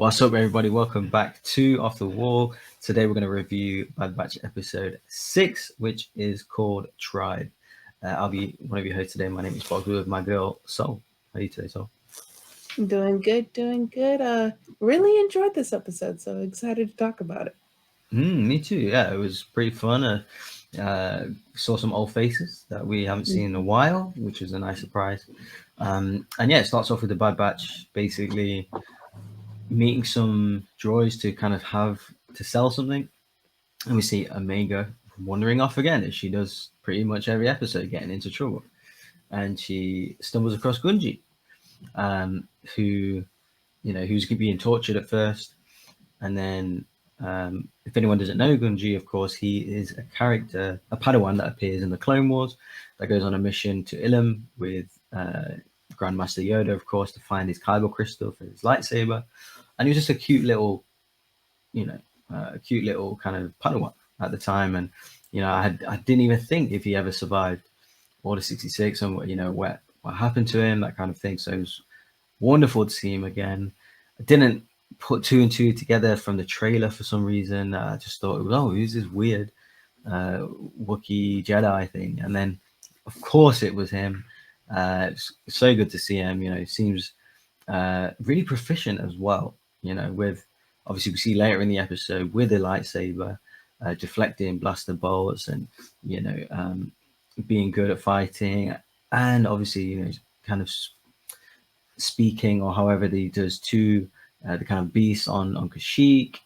What's up, everybody? Welcome back to Off the Wall. Today, we're going to review Bad Batch episode 6, which is called Tribe. I'll be one of your hosts today. My name is Bogz with my girl, Sol. How are you today, Sol? Doing good. Really enjoyed this episode, so excited to talk about it. Me too. Yeah, it was pretty fun. Saw some old faces that we haven't seen in a while, which was a nice surprise. And yeah, it starts off with the Bad Batch basically meeting some droids to kind of have to sell something. And we see Omega wandering off again, as she does pretty much every episode, getting into trouble. And she stumbles across Gunji, who, who's being tortured at first. And then, if anyone doesn't know Gunji, of course, he is a character, a Padawan that appears in the Clone Wars, that goes on a mission to Ilum with Grandmaster Yoda, of course, to find his Kyber crystal for his lightsaber. And he was just a cute little, a cute little kind of Padawan at the time. And I didn't even think if he ever survived Order 66 and what happened to him, that kind of thing. So it was wonderful to see him again. I didn't put two and two together from the trailer for some reason. I just thought, who's this weird Wookiee Jedi thing? And then, of course, it was him. It's so good to see him. He seems really proficient as well. With obviously we see later in the episode with the lightsaber, deflecting blaster bolts, and being good at fighting, and obviously kind of speaking, or however he does, to the kind of beast on Kashyyyk,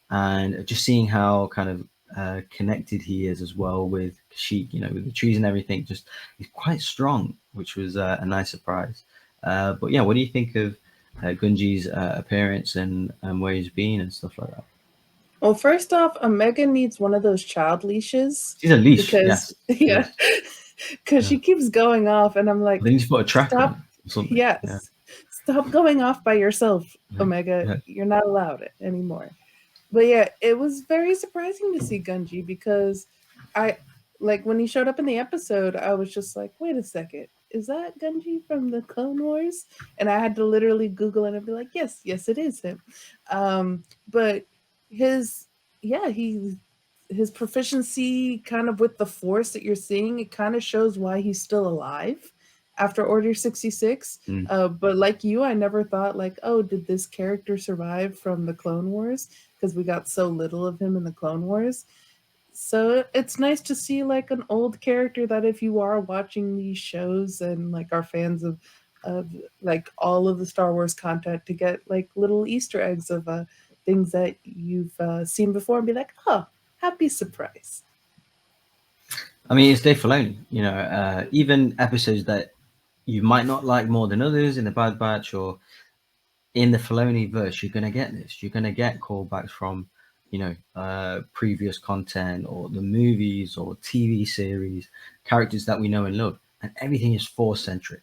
and just seeing how kind of connected he is as well with Kashyyyk, with the trees and everything. Just he's quite strong, which was a nice surprise. But yeah, what do you think of Gunji's appearance and where he's been and stuff like that? Well, first off, Omega needs one of those child leashes She's a leash, because yes. because she keeps going off, and I'm like, They need to put a tracker stop. on or something. Yes, Yeah. stop going off by yourself, Omega. Yeah. You're not allowed it anymore. But yeah, it was very surprising to see Gunji because I like when he showed up in the episode, I was just like, wait a second, is that Gunji from the Clone Wars? And I had to literally Google it and be like, yes, it is him. But his his proficiency kind of with the Force that you're seeing, it kind of shows why he's still alive after Order 66. But like you, I never thought like, oh, did this character survive from the Clone Wars? Because we got so little of him in the Clone Wars. So it's nice to see like an old character that if you are watching these shows and like are fans of like all of the Star Wars content, to get like little Easter eggs of things that you've seen before and be like, oh, happy surprise. I mean, it's Dave Filoni. Even episodes that you might not like more than others in the Bad Batch or in the Filoni verse, you're gonna get this. You're gonna get callbacks from, previous content or the movies or TV series, characters that we know and love, and everything is Force centric.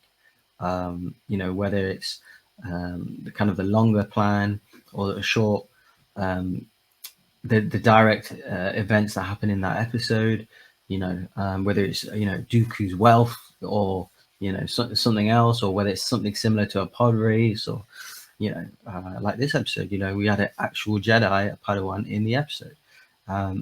Whether it's the kind of the longer plan or the short, the direct events that happen in that episode. Whether it's Dooku's wealth or something else, or whether it's something similar to a pod race, or like this episode, we had an actual Jedi, a Padawan, in the episode,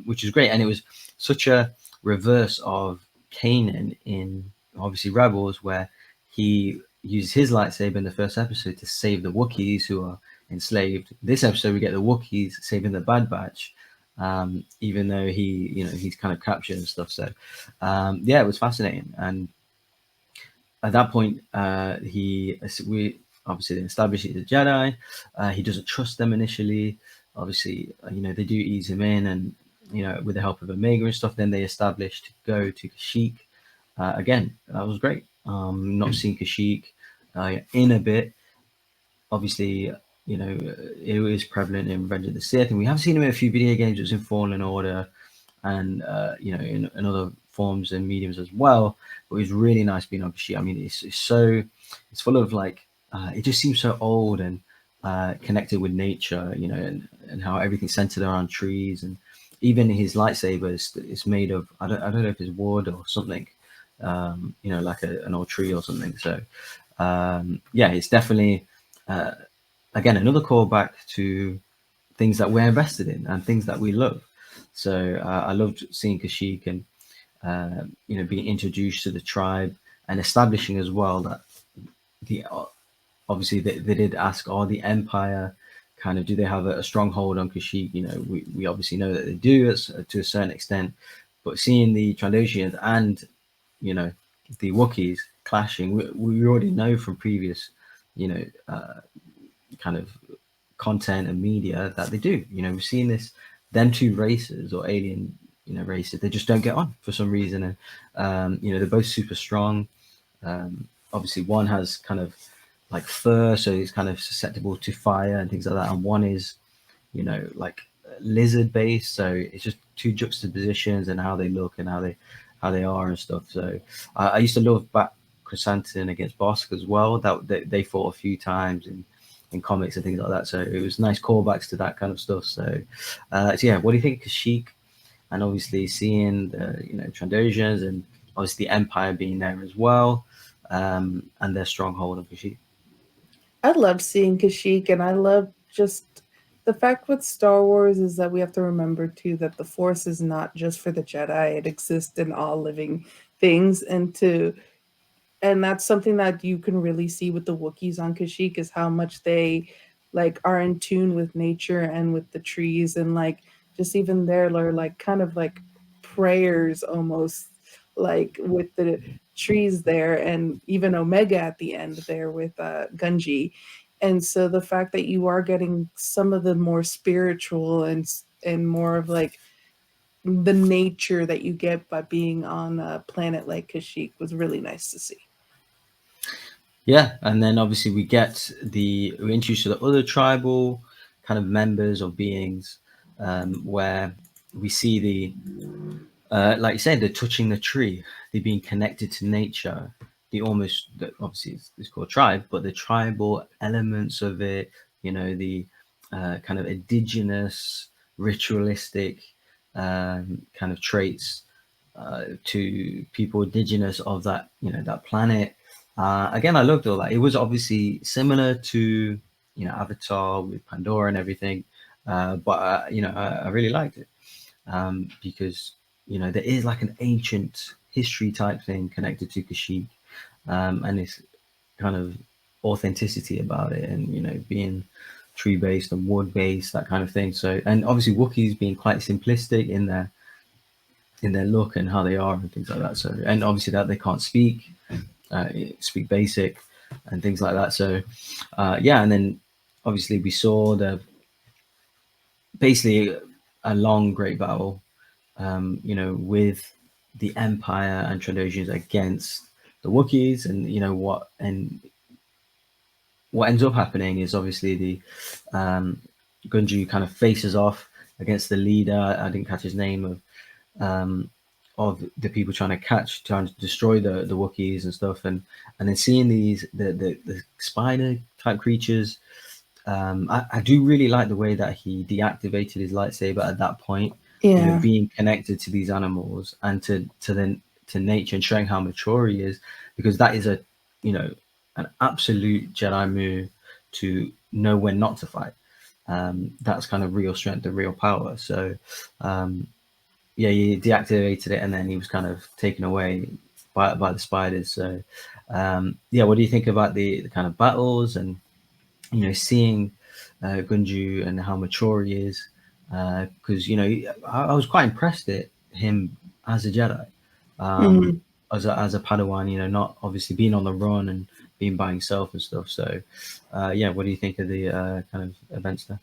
which is great. And it was such a reverse of Kanan in obviously Rebels, where he uses his lightsaber in the first episode to save the Wookiees who are enslaved. This episode, we get the Wookiees saving the Bad Batch, even though he's kind of captured and stuff. So it was fascinating. And at that point, we obviously establish he's a Jedi. He doesn't trust them initially. Obviously, they do ease him in, and with the help of Omega and stuff, then they establish to go to Kashyyyk. Again, that was great. Not seeing Kashyyyk in a bit. Obviously, it is prevalent in Revenge of the Sith, and we have seen him in a few video games. It was in Fallen Order, and in other forms and mediums as well. But it was really nice being on Kashyyyk. I mean, it's full of like, it just seems so old and connected with nature, and how everything's centered around trees, and even his lightsaber is made of, I don't know if it's wood or something, like an old tree or something. So it's definitely again, another callback to things that we're invested in and things that we love. So I loved seeing Kashyyyk and being introduced to the tribe and establishing as well that the obviously they did ask, oh, the Empire kind of, do they have a stronghold on Kashyyyk? We obviously know that they do to a certain extent, but seeing the Trandoshians and you know the Wookiees clashing, we already know from previous you know kind of content and media that they do. We've seen this. Them two races or alien races, they just don't get on for some reason, and they're both super strong. Obviously, one has kind of like fur, so he's kind of susceptible to fire and things like that, and one is like lizard based, so it's just two juxtapositions and how they look and how they are and stuff. So I used to love back Chrysanthemum against Bosk as well. That they fought a few times in comics and things like that. So it was nice callbacks to that kind of stuff. So yeah, what do you think of Kashyyyk? And obviously seeing the Trandosians and obviously the Empire being there as well, and their stronghold of Kashyyyk. I loved seeing Kashyyyk, and I love just the fact with Star Wars is that we have to remember too that the Force is not just for the Jedi; it exists in all living things, and that's something that you can really see with the Wookiees on Kashyyyk is how much they like are in tune with nature and with the trees and like just even there are like kind of like prayers almost like with the trees there and even Omega at the end there with Gunji. And so the fact that you are getting some of the more spiritual and more of like the nature that you get by being on a planet like Kashyyyk was really nice to see. Yeah, and then obviously we're introduced to the other tribal kind of members or beings, where we see like you said, they're touching the tree, they're being connected to nature. Obviously it's called tribe, but the tribal elements of it, the kind of indigenous, ritualistic kind of traits to people indigenous of that planet. Again, I loved all that. It was obviously similar to Avatar with Pandora and everything, but I really liked it, because there is like an ancient history type thing connected to Kashyyyk, and this kind of authenticity about it, and being tree based and wood based, that kind of thing. So, and obviously Wookiees being quite simplistic in their look and how they are and things like that. So, and obviously that they can't speak basic and things like that. So, yeah, and then obviously we saw the basically a long great battle, with the Empire and Trandoshians against the Wookiees, and what ends up happening is obviously the Gunju kind of faces off against the leader. I didn't catch his name um, of the people trying to destroy the Wookiees and stuff, and then seeing the spider type creatures. I do really like the way that he deactivated his lightsaber at that point. Yeah. Being connected to these animals and to nature and showing how mature he is, because that is you know an absolute Jedi move to know when not to fight. That's kind of real strength and real power. So um, yeah, he deactivated it, and then he was kind of taken away by the spiders. So yeah, what do you think about the kind of battles and seeing Gunju and how mature he is? Because I was quite impressed at him as a Jedi, um, Mhm. as a Padawan. Not obviously being on the run and being by himself and stuff. So yeah, what do you think of the kind of events there?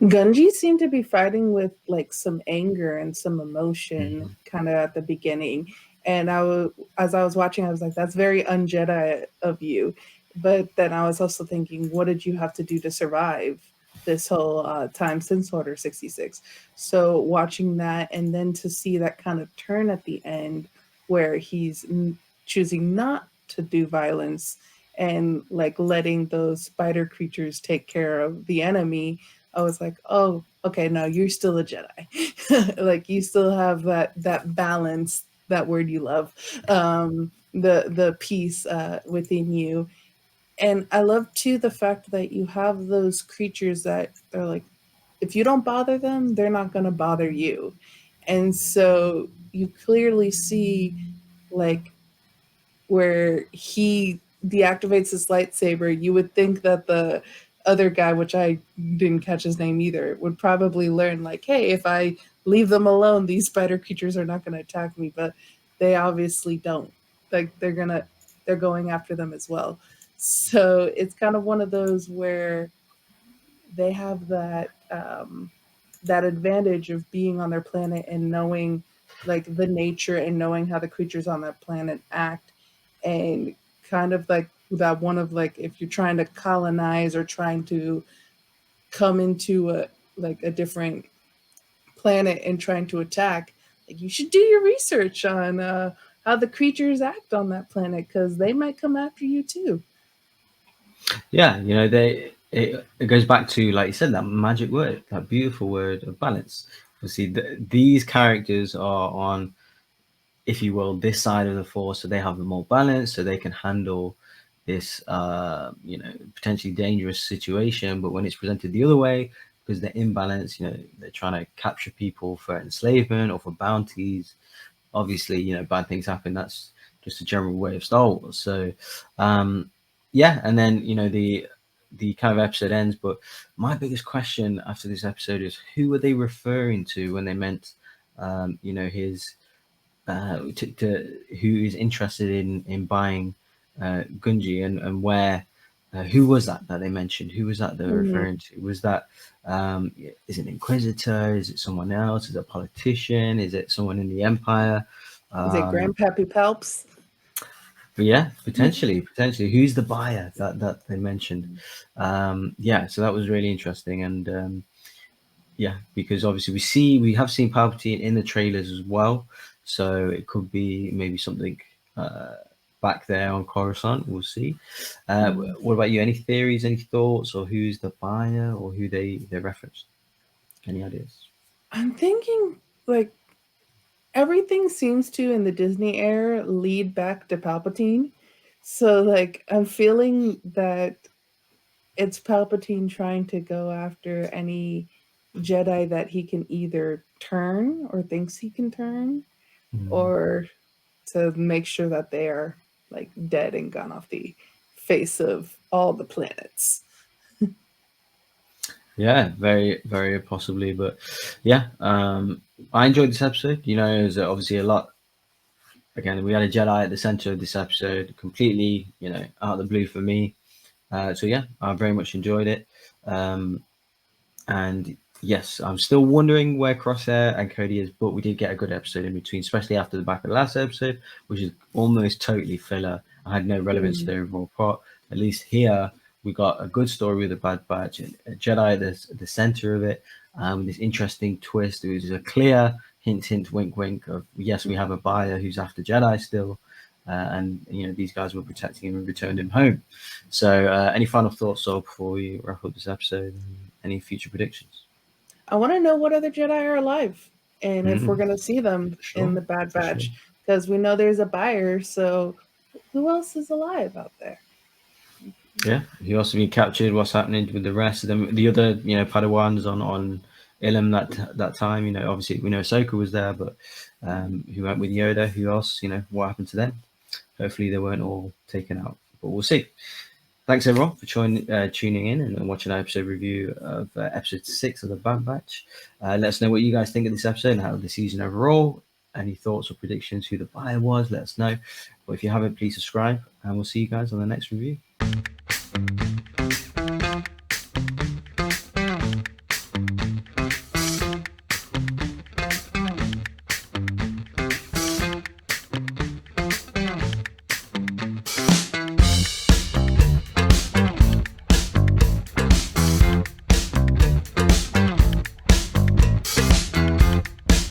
Gunji seemed to be fighting with like some anger and some emotion Mhm. kind of at the beginning. And as I was watching, I was like, that's very un-Jedi of you. But then I was also thinking, what did you have to do to survive this whole time since Order 66? So watching that and then to see that kind of turn at the end where he's choosing not to do violence and like letting those spider creatures take care of the enemy. I was like, oh, okay, no, you're still a Jedi. Like you still have that balance, that word you love, the peace within you. And I love too the fact that you have those creatures that are like, if you don't bother them, they're not going to bother you. And so you clearly see like where he deactivates his lightsaber, you would think that the other guy, which I didn't catch his name either, would probably learn like, hey, if I leave them alone, these spider creatures are not going to attack me. But they obviously don't. Like they're going after them as well. So it's kind of one of those where they have that advantage of being on their planet and knowing like the nature and knowing how the creatures on that planet act, and kind of like that one of like if you're trying to colonize or trying to come into a different planet and trying to attack, like you should do your research on how the creatures act on that planet because they might come after you too. Yeah, it goes back to, like you said, that magic word, that beautiful word of balance. Obviously, these characters are on, if you will, this side of the force, so they have the more balance, so they can handle this, potentially dangerous situation. But when it's presented the other way, because they're imbalanced, they're trying to capture people for enslavement or for bounties. Obviously, bad things happen. That's just a general way of Star Wars. So, yeah, and then the kind of episode ends. But my biggest question after this episode is, who are they referring to when they meant, his to who is interested in buying Gunji, and where who was that they mentioned? Who was that they're Mhm. referring to? Was that is it an inquisitor? Is it someone else? Is it a politician? Is it someone in the empire? Is it Um, Grandpappy Palps? but yeah, potentially, who's the buyer that they mentioned? Yeah, so that was really interesting, and yeah, because obviously we have seen Palpatine in the trailers as well, so it could be maybe something uh, back there on Coruscant. We'll see. Mhm. What about you? Any theories? Any thoughts? Or who's the buyer? Or who they referenced? Any ideas? I'm thinking like everything seems to in the Disney era lead back to Palpatine. So like I'm feeling that it's Palpatine trying to go after any Jedi that he can either turn or thinks he can turn, Mm. or to make sure that they are like dead and gone off the face of all the planets. Yeah, very, very possibly. But yeah, I enjoyed this episode. There's obviously a lot. Again, we had a Jedi at the center of this episode, completely, out of the blue for me. So yeah, I very much enjoyed it. Um, and yes, I'm still wondering where Crosshair and Cody is, but we did get a good episode in between, especially after the back of the last episode, which is almost totally filler. I had no relevance to Mm. the overall plot. At least here, we got a good story with a Bad Batch, and a Jedi at the center of it, this interesting twist. It was a clear hint, wink, wink of, yes, we have a buyer who's after Jedi still, and these guys were protecting him and returned him home. So, any final thoughts, Sol, before we wrap up this episode? Any future predictions? I want to know what other Jedi are alive and if we're Mm, going to see them for in sure, the Bad for sure. Batch because we know there's a buyer. So who else is alive out there? Yeah, he also been captured. What's happening with the rest of them? The other, Padawans on Ilum that time. Obviously we know Ahsoka was there, but who went with Yoda? Who else? What happened to them? Hopefully they weren't all taken out, but we'll see. Thanks everyone for tuning in and watching our episode review of episode 6 of the Bad Batch. Let us know what you guys think of this episode and how the season overall. Any thoughts or predictions who the buyer was, let us know. But if you haven't, please subscribe and we'll see you guys on the next review.